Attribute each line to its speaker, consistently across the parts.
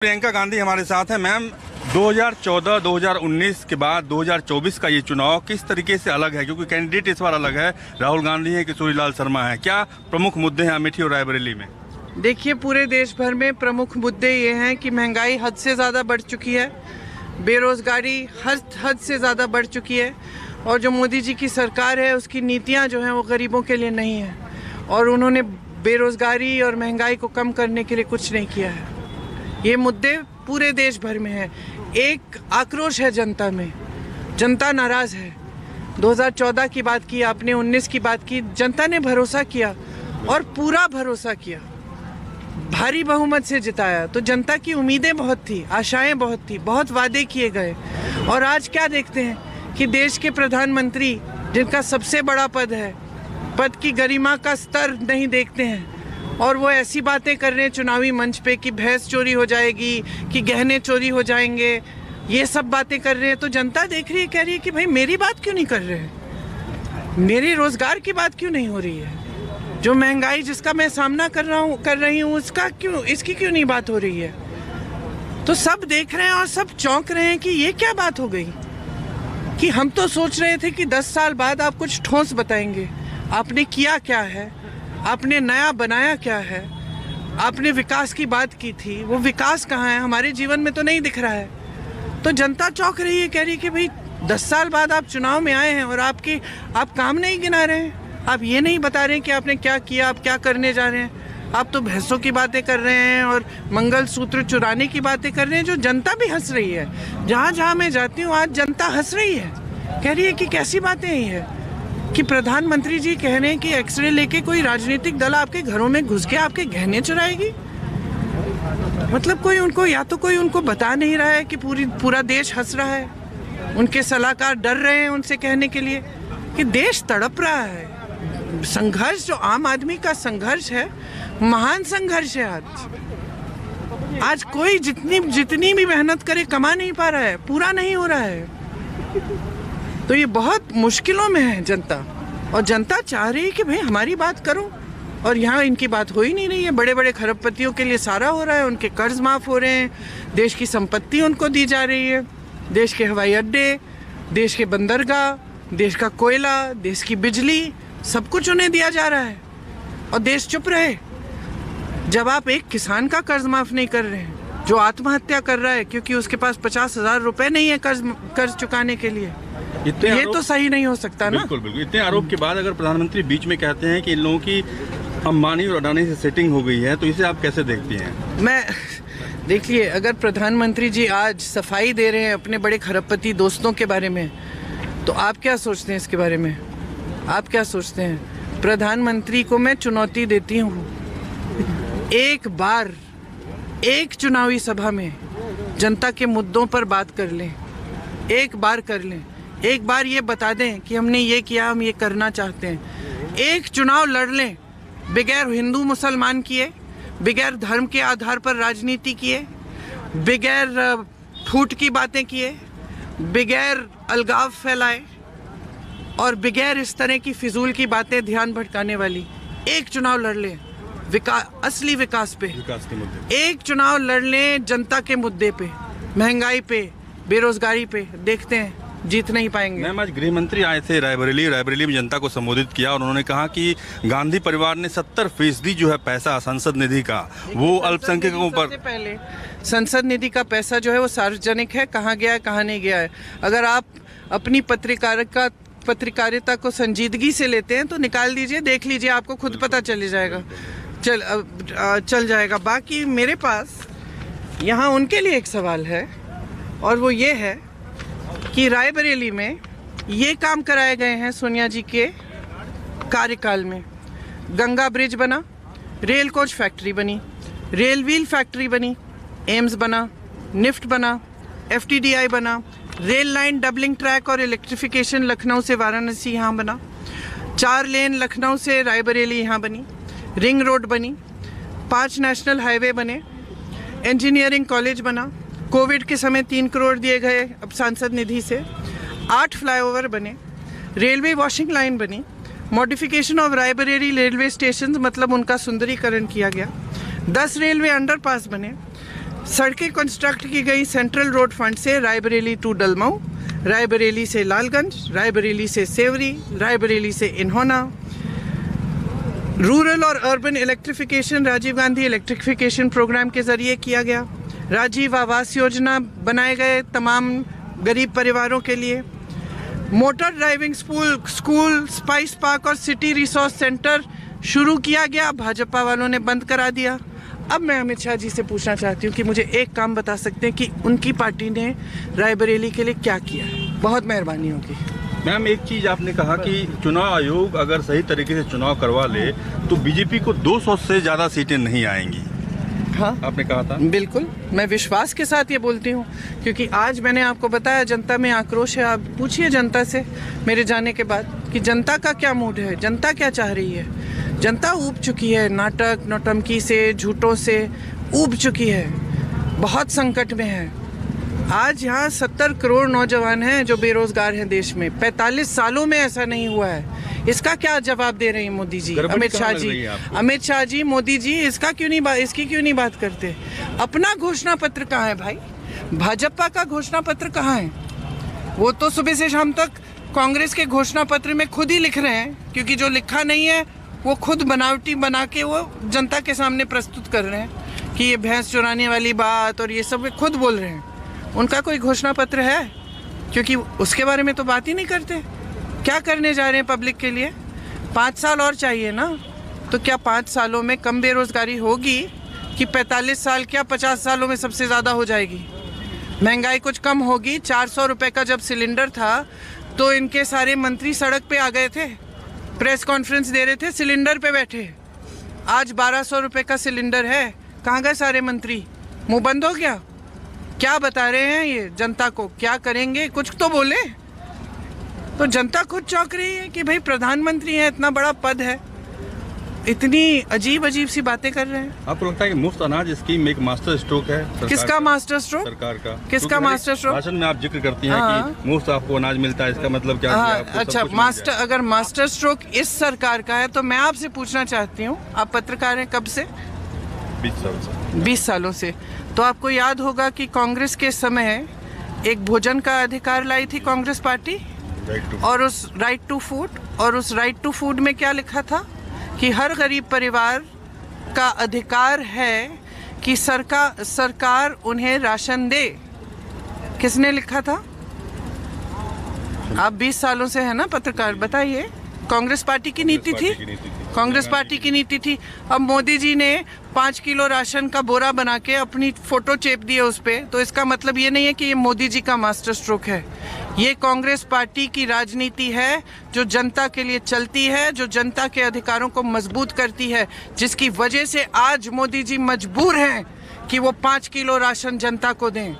Speaker 1: प्रियंका गांधी हमारे साथ हैं। मैम, 2014-2019 के बाद 2024 का ये चुनाव किस तरीके से अलग है, क्योंकि कैंडिडेट इस बार अलग है, राहुल गांधी हैं, किशोरीलाल शर्मा है। क्या प्रमुख मुद्दे हैं अमेठी और रायबरेली में?
Speaker 2: देखिए, पूरे देश भर में प्रमुख मुद्दे ये हैं कि महंगाई हद से ज़्यादा बढ़ चुकी है, बेरोज़गारी हद से ज़्यादा बढ़ चुकी है, और जो मोदी जी की सरकार है उसकी नीतियाँ जो हैं वो गरीबों के लिए नहीं हैं, और उन्होंने बेरोज़गारी और महंगाई को कम करने के लिए कुछ नहीं किया है। ये मुद्दे पूरे देश भर में है। एक आक्रोश है जनता में, जनता नाराज़ है। 2014 की बात की आपने, 19 की बात की, जनता ने भरोसा किया और पूरा भरोसा किया, भारी बहुमत से जिताया। तो जनता की उम्मीदें बहुत थी, आशाएं बहुत थी, बहुत वादे किए गए, और आज क्या देखते हैं कि देश के प्रधानमंत्री, जिनका सबसे बड़ा पद है, पद की गरिमा का स्तर नहीं देखते हैं, और वो ऐसी बातें कर रहे हैं चुनावी मंच पे कि भैंस चोरी हो जाएगी, कि गहने चोरी हो जाएंगे, ये सब बातें कर रहे हैं। तो जनता देख रही है, कह रही है कि भाई मेरी बात क्यों नहीं कर रहे हैं, मेरी रोजगार की बात क्यों नहीं हो रही है, जो महंगाई जिसका मैं सामना कर रही हूँ इसकी क्यों नहीं बात हो रही है। तो सब देख रहे हैं और सब चौंक रहे हैं कि ये क्या बात हो गई, कि हम तो सोच रहे थे कि 10 साल बाद आप कुछ ठोस बताएंगे, आपने किया क्या है, आपने नया बनाया क्या है, आपने विकास की बात की थी, वो विकास कहाँ है, हमारे जीवन में तो नहीं दिख रहा है। तो जनता चौंक रही है, कह रही है कि भाई 10 साल बाद आप चुनाव में आए हैं और आप काम नहीं गिना रहे हैं, आप ये नहीं बता रहे हैं कि आपने क्या किया, आप क्या करने जा रहे हैं। आप तो भैंसों की बातें कर रहे हैं और मंगलसूत्र चुराने की बातें कर रहे हैं, जो जनता भी हंस रही है। जहाँ जहाँ मैं जाती हूँ आज जनता हंस रही है, कह रही है कि कैसी बातें ही है कि प्रधानमंत्री जी कह रहे हैं कि एक्सरे लेके कोई राजनीतिक दल आपके घरों में घुस के आपके गहने चुराएगी। मतलब कोई उनको बता नहीं रहा है कि पूरा देश हंस रहा है, उनके सलाहकार डर रहे हैं उनसे कहने के लिए कि देश तड़प रहा है। संघर्ष, जो आम आदमी का संघर्ष है, महान संघर्ष है। आज कोई जितनी भी मेहनत करे कमा नहीं पा रहा है, पूरा नहीं हो रहा है। तो ये बहुत मुश्किलों में है जनता, और जनता चाह रही है कि भाई हमारी बात करो, और यहाँ इनकी बात हो ही नहीं रही है। बड़े बड़े खरबपतियों के लिए सारा हो रहा है, उनके कर्ज माफ़ हो रहे हैं, देश की संपत्ति उनको दी जा रही है, देश के हवाई अड्डे, देश के बंदरगाह, देश का कोयला, देश की बिजली, सब कुछ उन्हें दिया जा रहा है, और देश चुप रहे। जब आप एक किसान का कर्ज माफ़ नहीं कर रहे हैं, जो आत्महत्या कर रहा है क्योंकि उसके पास 50,000 रुपये नहीं है कर्ज चुकाने के लिए, ये तो सही नहीं हो सकता ना।
Speaker 1: बिल्कुल बिल्कुल। इतने आरोप के बाद अगर प्रधानमंत्री बीच में कहते हैं कि इन लोगों की अंबानी और अडानी से सेटिंग हो गई है, तो इसे आप कैसे देखती हैं?
Speaker 2: देखिए, अगर प्रधानमंत्री जी आज सफाई दे रहे हैं अपने बड़े खरबपति दोस्तों के बारे में, तो आप क्या सोचते हैं इसके बारे में? आप क्या सोचते हैं? प्रधानमंत्री को मैं चुनौती देती हूँ, एक बार एक चुनावी सभा में जनता के मुद्दों पर बात कर लें, एक बार कर लें, एक बार ये बता दें कि हमने ये किया, हम ये करना चाहते हैं। एक चुनाव लड़ लें, बगैर हिंदू मुसलमान किए, बगैर धर्म के आधार पर राजनीति किए, बगैर फूट की बातें किए, बगैर अलगाव फैलाए, और बगैर इस तरह की फिजूल की बातें ध्यान भटकाने वाली, एक चुनाव लड़ लें असली विकास पे, विकास के मुद्दे। एक चुनाव लड़ लें जनता के मुद्दे पे, महंगाई पे, बेरोजगारी पे, देखते हैं जीत नहीं पाएंगे।
Speaker 1: मैम, आज गृह मंत्री आए थे रायबरेली में जनता को संबोधित किया, और उन्होंने कहा कि गांधी परिवार ने 70% जो है पैसा संसद निधि का, वो अल्पसंख्यकों पर।
Speaker 2: पहले संसद निधि का पैसा जो है वो सार्वजनिक है, कहाँ गया है कहाँ नहीं गया है। अगर आप अपनी पत्रकारिता को संजीदगी से लेते हैं तो निकाल दीजिए, देख लीजिए, आपको खुद पता चल जाएगा। बाकी मेरे पास यहाँ उनके लिए एक सवाल है, और वो ये है कि रायबरेली में ये काम कराए गए हैं सोनिया जी के कार्यकाल में। गंगा ब्रिज बना, रेल कोच फैक्ट्री बनी, रेल व्हील फैक्ट्री बनी, एम्स बना, निफ्ट बना, FTDI बना, रेल लाइन डबलिंग ट्रैक और इलेक्ट्रिफिकेशन लखनऊ से वाराणसी यहाँ बना, 4 लेन लखनऊ से रायबरेली यहाँ बनी, रिंग रोड बनी, 5 नेशनल हाईवे बने, इंजीनियरिंग कॉलेज बना, कोविड के समय 3 करोड़ दिए गए अब सांसद निधि से, 8 फ्लाईओवर बने, रेलवे वॉशिंग लाइन बनी, modification of Raebareli railway station, मतलब उनका सुंदरीकरण किया गया, 10 रेलवे अंडरपास बने, सड़कें कंस्ट्रक्ट की गई सेंट्रल रोड फंड से रायबरेली टू डलमऊ, रायबरेली से लालगंज, रायबरेली से सेवरी, रायबरेली से इन्होना। रूरल और urban electrification Rajiv Gandhi electrification programme के ज़रिए किया गया। राजीव आवास योजना बनाए गए तमाम गरीब परिवारों के लिए। Motor driving school, spice park और सिटी रिसोर्स सेंटर शुरू किया गया, भाजपा वालों ने बंद करा दिया। अब मैं अमित शाह जी से पूछना चाहती हूँ कि मुझे एक काम बता सकते हैं कि उनकी पार्टी ने रायबरेली के लिए क्या किया है? बहुत मेहरबानी होगी।
Speaker 1: मैम, एक चीज आपने कहा कि चुनाव आयोग अगर सही तरीके से चुनाव करवा ले तो बीजेपी को 200 से ज्यादा सीटें नहीं आएंगी।
Speaker 2: हाँ,
Speaker 1: आपने कहा था।
Speaker 2: बिल्कुल, मैं विश्वास के साथ ये बोलती हूँ, क्योंकि आज मैंने आपको बताया जनता में आक्रोश है। आप पूछिए जनता से मेरे जाने के बाद कि जनता का क्या मूड है, जनता क्या चाह रही है। जनता ऊब चुकी है, नाटक नौटंकी से, झूठों से ऊब चुकी है, बहुत संकट में है। आज यहाँ 70 करोड़ नौजवान हैं जो बेरोजगार हैं देश में। 45 सालों में ऐसा नहीं हुआ है। इसका क्या जवाब दे रहे हैं मोदी जी, अमित शाह जी? अमित शाह जी, मोदी जी, इसकी क्यों नहीं बात करते? अपना घोषणा पत्र कहाँ है भाई? भाजपा का घोषणा पत्र कहाँ है? वो तो सुबह से शाम तक कांग्रेस के घोषणा पत्र में खुद ही लिख रहे हैं, क्योंकि जो लिखा नहीं है वो खुद बनावटी बना के वो जनता के सामने प्रस्तुत कर रहे हैं कि ये भैंस चुराने वाली बात और ये सब वे खुद बोल रहे हैं। उनका कोई घोषणा पत्र है? क्योंकि उसके बारे में तो बात ही नहीं करते। क्या करने जा रहे हैं पब्लिक के लिए? 5 साल और चाहिए ना, तो क्या 5 सालों में कम बेरोजगारी होगी कि 45 साल क्या 50 सालों में सबसे ज़्यादा हो जाएगी? महंगाई कुछ कम होगी? 400 रुपये का जब सिलेंडर था तो इनके सारे मंत्री सड़क पे आ गए थे, प्रेस कॉन्फ्रेंस दे रहे थे, सिलेंडर पे बैठे। आज 1200 रुपये का सिलेंडर है, कहाँ गए सारे मंत्री? मुंह बंद हो गया? क्या बता रहे हैं ये जनता को? क्या करेंगे? कुछ तो बोले। तो जनता खुद चौंक रही है कि भाई प्रधानमंत्री है, इतना बड़ा पद है, इतनी अजीब सी बातें कर रहे हैं।
Speaker 1: आपको लगता है कि मुफ्त अनाज स्कीम एक मास्टर स्ट्रोक है?
Speaker 2: किसका मास्टर स्ट्रोक?
Speaker 1: सरकार का।
Speaker 2: किसका मास्टर स्ट्रोक?
Speaker 1: भाषण में आप जिक्र करती हैं कि मुफ्त आपको अनाज मिलता है, इसका मतलब क्या?
Speaker 2: अच्छा, अगर मास्टर स्ट्रोक इस सरकार का है तो मैं आपसे पूछना चाहती हूँ, आप पत्रकार हैं कब से? 20 सालों से। तो आपको याद होगा कि कांग्रेस के समय एक भोजन का अधिकार लाई थी कांग्रेस पार्टी, और उस राइट टू फूड में क्या लिखा था कि हर गरीब परिवार का अधिकार है कि सरकार उन्हें राशन दे। किसने लिखा था? आप 20 सालों से है ना पत्रकार, बताइए। कांग्रेस पार्टी की नीति थी, कांग्रेस पार्टी की नीति थी। अब मोदी जी ने 5 किलो राशन का बोरा बना के अपनी फोटो चेप दी है उस पर, तो इसका मतलब ये नहीं है कि ये मोदी जी का मास्टर स्ट्रोक है। ये कांग्रेस पार्टी की राजनीति है जो जनता के लिए चलती है, जो जनता के अधिकारों को मजबूत करती है, जिसकी वजह से आज मोदी जी मजबूर हैं कि वो 5 किलो राशन जनता को दें।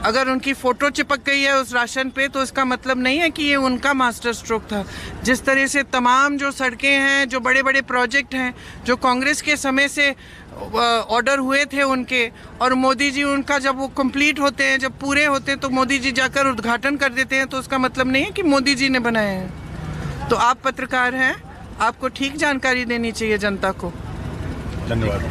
Speaker 2: अगर उनकी फ़ोटो चिपक गई है उस राशन पे तो इसका मतलब नहीं है कि ये उनका मास्टर स्ट्रोक था। जिस तरह से तमाम जो सड़कें हैं, जो बड़े बड़े प्रोजेक्ट हैं, जो कांग्रेस के समय से ऑर्डर हुए थे उनके, और मोदी जी उनका जब वो कंप्लीट होते हैं, जब पूरे होते हैं तो मोदी जी जाकर उद्घाटन कर देते हैं, तो उसका मतलब नहीं है कि मोदी जी ने बनाए हैं। तो आप पत्रकार हैं, आपको ठीक जानकारी देनी चाहिए जनता को।
Speaker 1: धन्यवाद।